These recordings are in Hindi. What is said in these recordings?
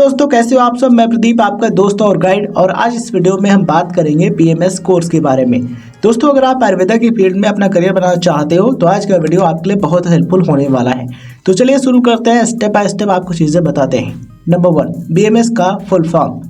दोस्तों, कैसे हो आप सब। मैं प्रदीप, आपका दोस्त और गाइड। और आज इस वीडियो में हम बात करेंगे बीएमएस कोर्स के बारे में। दोस्तों, अगर आप आयुर्वेदा की फील्ड में अपना करियर बनाना चाहते हो तो आज का वीडियो आपके लिए बहुत हेल्पफुल होने वाला है। तो चलिए शुरू करते हैं, स्टेप बाय स्टेप आपको चीज़ें बताते हैं। नंबर 1, बीएमएस का फुल फॉर्म।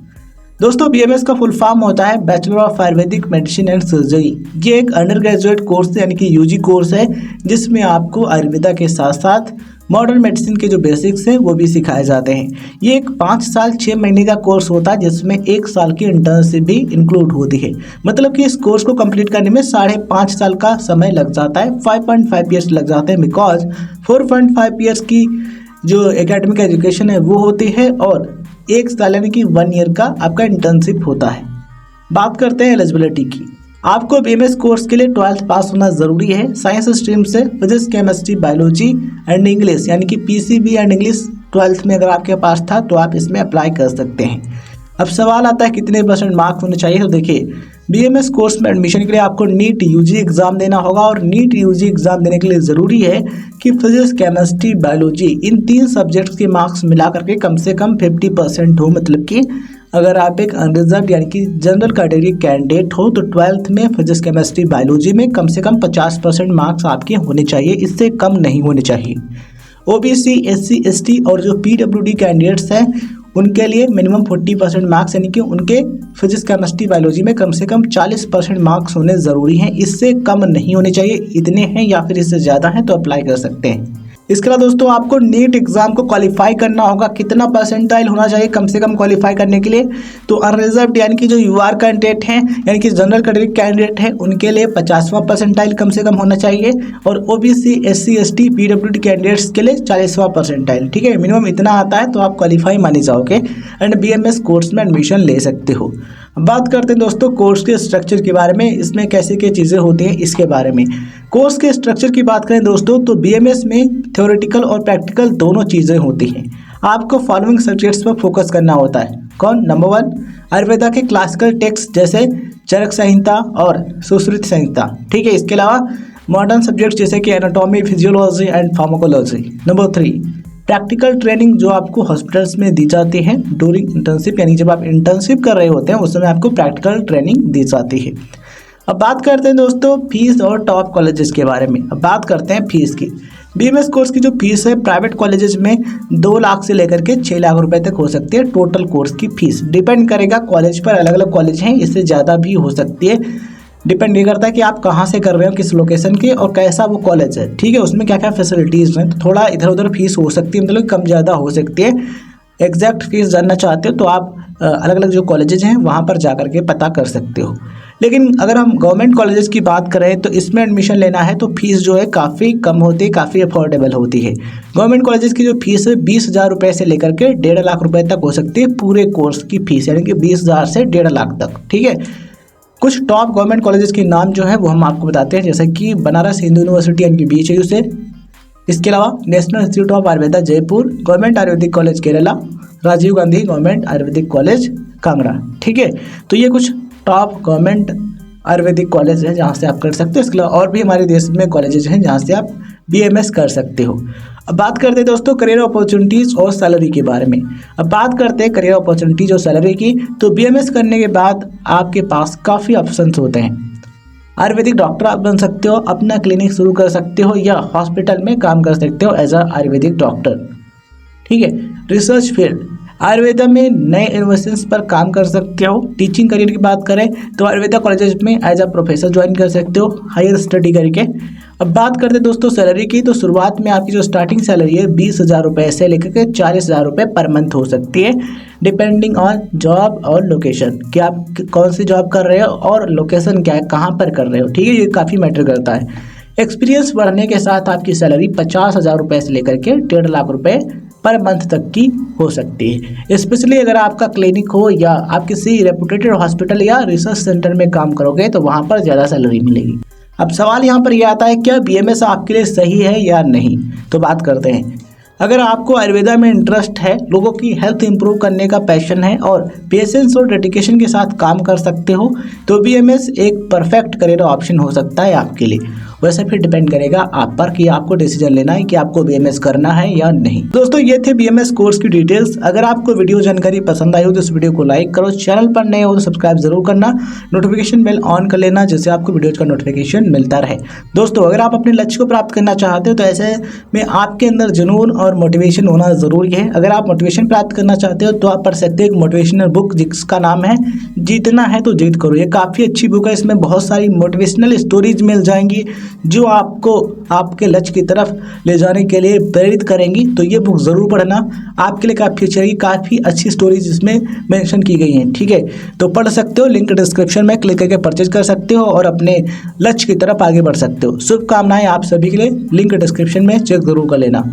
दोस्तों, बीएमएस का फुल फॉर्म होता है bachelor of Ayurvedic medicine and surgery. ये एक अंडर ग्रेजुएट कोर्स यानी कि यूजी कोर्स है, जिसमें आपको आयुर्वेदा के साथ साथ मॉडर्न मेडिसिन के जो बेसिक्स हैं वो भी सिखाए जाते हैं। ये एक 5 साल 6 महीने का कोर्स होता है, जिसमें 1 साल की इंटर्नशिप भी इंक्लूड होती है। मतलब कि इस कोर्स को कंप्लीट करने में 5.5 साल का समय लग जाता है, 5.5 ईयर्स लग जाते हैं। बिकॉज 4.5 ईयर्स की जो एकेडमिक एजुकेशन है वो होती है और 1 साल यानी कि 1 ईयर का आपका इंटर्नशिप होता है। बात करते हैं एलिजिबिलिटी की। आपको बीएमएस कोर्स के लिए 12th पास होना ज़रूरी है। साइंस स्ट्रीम से physics, chemistry, biology and English यानी कि पीसीबी एंड इंग्लिश 12th में अगर आपके पास था तो आप इसमें अप्लाई कर सकते हैं। अब सवाल आता है कितने % मार्क्स होने चाहिए। तो देखिए, बीएमएस कोर्स में एडमिशन के लिए आपको नीट यूजी एग्ज़ाम देना होगा और नीट यूजी एग्ज़ाम देने के लिए ज़रूरी है कि फिजिक्स, केमिस्ट्री, बायोलॉजी इन 3 सब्जेक्ट्स के मार्क्स मिला करके कम से कम 50% हो। मतलब कि अगर आप एक अनरिजर्व यानी कि जनरल कैटेगरी कैंडिडेट हो तो 12th में फिजिक्स, केमिस्ट्री, बायोलॉजी में कम से कम 50% मार्क्स आपके होने चाहिए, इससे कम नहीं होने चाहिए। ओबीसी, एससी, एसटी और जो पीडब्ल्यूडी कैंडिडेट्स हैं उनके लिए मिनिमम 40% मार्क्स यानी कि उनके फिजिक्स, केमिस्ट्री, बायोलॉजी में कम से कम 40% मार्क्स होने ज़रूरी हैं, इससे कम नहीं होने चाहिए। इतने हैं या फिर इससे ज़्यादा हैं तो अप्लाई कर सकते हैं। इसके अलावा दोस्तों, आपको नीट एग्जाम को क्वालिफाई करना होगा। कितना परसेंटाइल होना चाहिए कम से कम क्वालिफाई करने के लिए। तो अनरिजर्व्ड यानी कि जो यूआर कैंडिडेट हैं यानी कि जनरल कैटेगरी कैंडिडेट हैं उनके लिए 50वां परसेंटाइल कम से कम होना चाहिए और OBC, SC, ST, PWD candidates के लिए 40वां परसेंटाइल। ठीक है, मिनिमम इतना आता है तो आप क्वालिफाई माने जाओगे एंड बीएमएस कोर्स में एडमिशन ले सकते हो। अब बात करते हैं दोस्तों कोर्स के स्ट्रक्चर के बारे में, इसमें कैसे क्या चीज़ें होती हैं इसके बारे में। कोर्स के स्ट्रक्चर की बात करें दोस्तों तो बीएमएस में थ्योरेटिकल और प्रैक्टिकल दोनों चीज़ें होती हैं। आपको फॉलोइंग सब्जेक्ट्स पर फोकस करना होता है। कौन? नंबर 1, आयुर्वेदा के क्लासिकल टेक्स्ट जैसे चरक संहिता और सुश्रुत संहिता। ठीक है, इसके अलावा मॉडर्न सब्जेक्ट्स जैसे कि anatomy, physiology and pharmacology. Number 3, practical training जो आपको हॉस्पिटल्स में दी जाती है ड्यूरिंग इंटर्नशिप, यानी जब आप इंटर्नशिप कर रहे होते हैं उस समय आपको प्रैक्टिकल ट्रेनिंग दी जाती है। अब बात करते हैं दोस्तों फीस और टॉप कॉलेजेस के बारे में। अब बात करते हैं फीस की। बीएमएस कोर्स की जो फीस है प्राइवेट कॉलेजेस में 2 लाख से लेकर के 6 लाख रुपए तक हो सकती है। टोटल कोर्स की फीस डिपेंड करेगा कॉलेज पर, अलग अलग कॉलेज हैं, इससे ज़्यादा भी हो सकती है। डिपेंड ये करता है कि आप कहाँ से कर रहे हो, किस लोकेशन के और कैसा वो कॉलेज है। ठीक है, उसमें क्या क्या फैसिलिटीज़ हैं, तो थोड़ा इधर उधर फीस हो सकती है, मतलब कम ज़्यादा हो सकती है। एग्जैक्ट फीस जानना चाहते हो तो आप अलग अलग जो कॉलेजेज हैं वहाँ पर जा करके पता कर सकते हो। लेकिन अगर हम गवर्नमेंट कॉलेजेस की बात करें तो इसमें एडमिशन लेना है तो फीस जो है काफ़ी कम होती है, काफ़ी अफोर्डेबल होती है। गवर्नमेंट कॉलेजेस की जो फीस है 20,000 रुपये से लेकर के 1.5 लाख रुपए तक हो सकती है पूरे कोर्स की फीस, यानी कि 20,000 से 1.5 लाख तक। ठीक है, कुछ टॉप गवर्नमेंट कॉलेजेस के नाम जो है वो हम आपको बताते हैं, जैसे कि बनारस हिंदू यूनिवर्सिटी यानी कि बीएचयू से। इसके अलावा national institute of Ayurveda Jaipur, government ayurvedic college Kerala, Rajiv Gandhi government ayurvedic college Kangra. ठीक है, तो ये कुछ टॉप गवर्नमेंट आयुर्वेदिक कॉलेज है जहाँ से आप कर सकते हो। इसके अलावा और भी हमारे देश में कॉलेजेस हैं जहाँ से आप बीएमएस कर सकते हो। अब बात करते हैं दोस्तों करियर अपॉर्चुनिटीज़ और सैलरी के बारे में। अब बात करते हैं करियर अपॉर्चुनिटीज और सैलरी की। तो बीएमएस करने के बाद आपके पास काफ़ी ऑप्शंस होते हैं। आयुर्वेदिक डॉक्टर आप बन सकते हो, अपना क्लिनिक शुरू कर सकते हो या हॉस्पिटल में काम कर सकते हो एज अ आयुर्वेदिक डॉक्टर। ठीक है, रिसर्च फील्ड, आयुर्वेदा में नए इनोवेशंस पर काम कर सकते हो। टीचिंग करियर की बात करें तो आयुर्वेदा कॉलेजेस में एज अ प्रोफेसर ज्वाइन कर सकते हो हायर स्टडी करके। अब बात करते हैं दोस्तों सैलरी की। तो शुरुआत में आपकी जो स्टार्टिंग सैलरी है 20,000 रुपये से लेकर के 40,000 रुपये पर मंथ हो सकती है, डिपेंडिंग ऑन जॉब और लोकेशन, कि आप कौन सी जॉब कर रहे हो और लोकेशन क्या है, कहाँ पर कर रहे हो। ठीक है, ये काफ़ी मैटर करता है। एक्सपीरियंस बढ़ने के साथ आपकी सैलरी 50,000 रुपये से लेकर के 1.5 लाख रुपये पर मंथ तक की हो सकती है। स्पेशली अगर आपका क्लिनिक हो या आप किसी रेपुटेटेड हॉस्पिटल या रिसर्च सेंटर में काम करोगे तो वहाँ पर ज़्यादा सैलरी मिलेगी। अब सवाल यहाँ पर यह आता है क्या बीएमएस आपके लिए सही है या नहीं। तो बात करते हैं। अगर आपको आयुर्वेदा में इंटरेस्ट है, लोगों की हेल्थ इंप्रूव करने का पैशन है और पेशेंस और डेडिकेशन के साथ काम कर सकते हो तो बीएमएस एक परफेक्ट करियर ऑप्शन हो सकता है आपके लिए। वैसे फिर डिपेंड करेगा आप पर कि आपको डिसीजन लेना है कि आपको बीएमएस करना है या नहीं। दोस्तों ये थे बीएमएस कोर्स की डिटेल्स। अगर आपको वीडियो जानकारी पसंद आई हो तो इस वीडियो को लाइक करो, चैनल पर नए हो तो सब्सक्राइब जरूर करना, नोटिफिकेशन बेल ऑन कर लेना जिससे आपको वीडियोज का नोटिफिकेशन मिलता रहे। दोस्तों अगर आप अपने लक्ष्य को प्राप्त करना चाहते हो तो ऐसे में आपके अंदर जुनून और मोटिवेशन होना जरूरी है। अगर आप मोटिवेशन प्राप्त करना चाहते हो तो आप पढ़ सकते हो एक मोटिवेशनल बुक जिसका नाम है जीतना है तो जीत करो। ये काफ़ी अच्छी बुक है, इसमें बहुत सारी मोटिवेशनल स्टोरीज मिल जाएंगी जो आपको आपके लक्ष्य की तरफ ले जाने के लिए प्रेरित करेंगी। तो ये बुक ज़रूर पढ़ना, आपके लिए काफ़ी अच्छी रहेगी। काफ़ी अच्छी स्टोरीज इसमें मेंशन की गई हैं, ठीक है। तो पढ़ सकते हो, लिंक डिस्क्रिप्शन में क्लिक करके परचेज कर सकते हो और अपने लक्ष्य की तरफ आगे बढ़ सकते हो। शुभकामनाएं आप सभी के लिए, लिंक डिस्क्रिप्शन में चेक जरूर कर लेना।